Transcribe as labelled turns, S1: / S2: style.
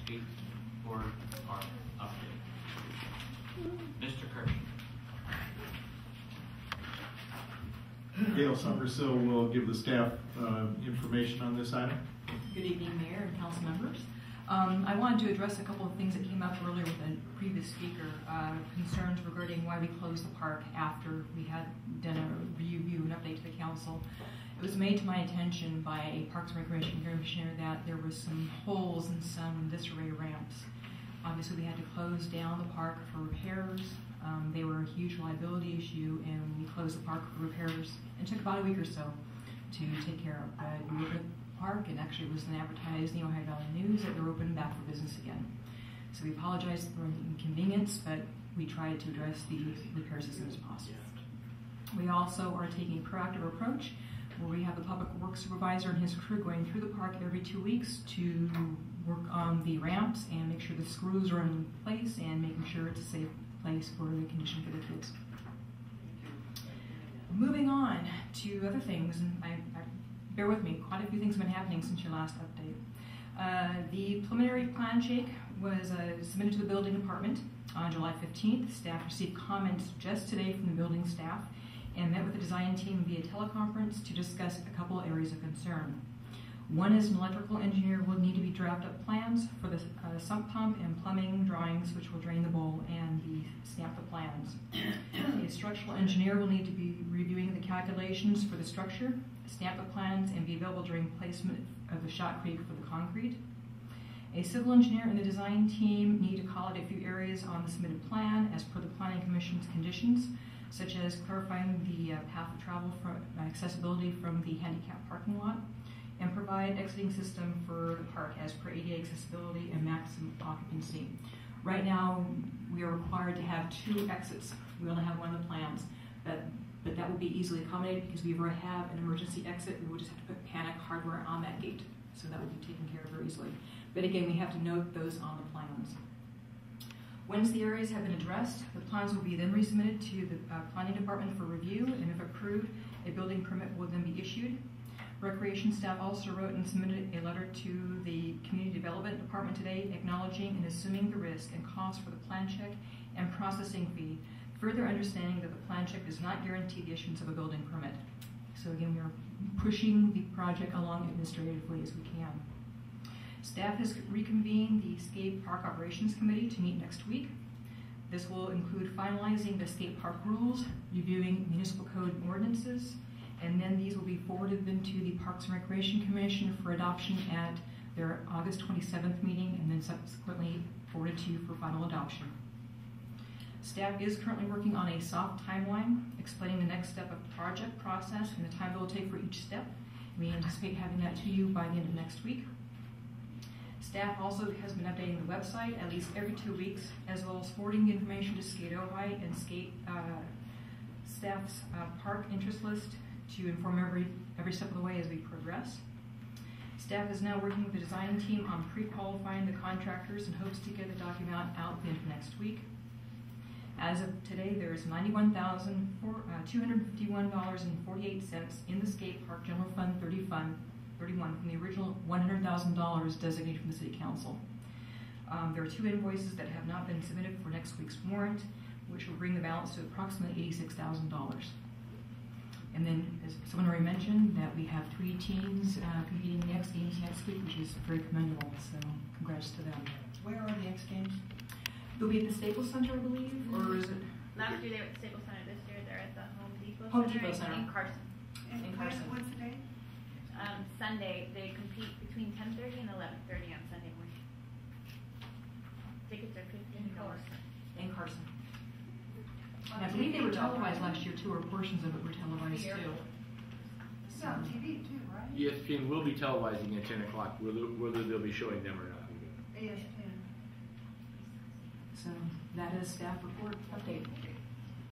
S1: skateboard park update. Mr. Kersnar.
S2: Dale Sumersille will give the staff information on this item.
S3: Good evening, Mayor and council members. I wanted to address a couple of things that came up earlier with the previous speaker, concerns regarding why we closed the park after we had done a review and update to the council. It was made to my attention by a Parks and Recreation Commissioner that there was some holes in some disarray ramps. Obviously, we had to close down the park for repairs. They were a huge liability issue, and we closed the park for repairs. It took about a week or so to take care of. We opened the park, and actually it was then advertised in the Ojai Valley News that they're open back for business again. So we apologize for the inconvenience, but we tried to address the repairs as soon as possible. We also are taking a proactive approach where we have the public works supervisor and his crew going through the park every 2 weeks to work on the ramps and make sure the screws are in place and making sure it's a safe place for the condition for the kids. Moving on to other things, and bear with me, quite a few things have been happening since your last update. The preliminary plan shake was submitted to the building department on July 15th. Staff received comments just today from the building staff and met with the design team via teleconference to discuss a couple areas of concern. One is an electrical engineer will need to be draft up plans for the sump pump and plumbing drawings which will drain the bowl and stamp the plans. A structural engineer will need to be reviewing the calculations for the structure, stamp the plans, and be available during placement of the shotcrete for the concrete. A civil engineer and the design team need to call out a few areas on the submitted plan as per the Planning Commission's conditions, such as clarifying the path of travel for accessibility from the handicap parking lot, and provide exiting system for the park as per ADA accessibility and maximum occupancy. Right now, we are required to have 2 exits. We only have one of the plans, but that will be easily accommodated because we already have an emergency exit. We will just have to put panic hardware on that gate, so that will be taken care of very easily. But again, we have to note those on the plans. Once the areas have been addressed, the plans will be then resubmitted to the planning department for review, and if approved, a building permit will then be issued. Recreation staff also wrote and submitted a letter to the Community Development Department today acknowledging and assuming the risk and cost for the plan check and processing fee, further understanding that the plan check does not guarantee the issuance of a building permit. So again, we are pushing the project along administratively as we can. Staff has reconvened the Skate Park Operations Committee to meet next week. This will include finalizing the skate park rules, reviewing municipal code and ordinances, and then these will be forwarded then to the Parks and Recreation Commission for adoption at their August 27th meeting, and then subsequently forwarded to you for final adoption. Staff is currently working on a soft timeline explaining the next step of the project process and the time it will take for each step. We anticipate having that to you by the end of next week. Staff also has been updating the website at least every 2 weeks, as well as forwarding the information to Skate Ojai and Skate staff's park interest list to inform every step of the way as we progress. Staff is now working with the design team on pre-qualifying the contractors and hopes to get the document out the end of next week. As of today, there is $91,251.48 in the skate park general fund 31 from the original $100,000 designated from the City Council. There are 2 invoices that have not been submitted for next week's warrant, which will bring the balance to approximately $86,000. And then, as someone already mentioned, that we have 3 teams competing in the X Games next week, which is very commendable, so congrats to them.
S4: Where are the X Games?
S3: They'll be at the Staples Center, I believe, or is it?
S5: Last year they were at the Staples Center, this year they're at the Home Depot
S3: Center.
S5: In Carson.
S3: In Carson.
S4: What's the day?
S5: Sunday, they compete between 10:30 and 11:30 on Sunday morning. Tickets are $15.
S3: In Carson. And I believe they were televised last year too, or portions of it were televised too.
S4: It's on TV too, right?
S6: ESPN will be televising at 10 o'clock, whether they'll be showing them or not.
S4: ESPN.
S3: So that is staff report update.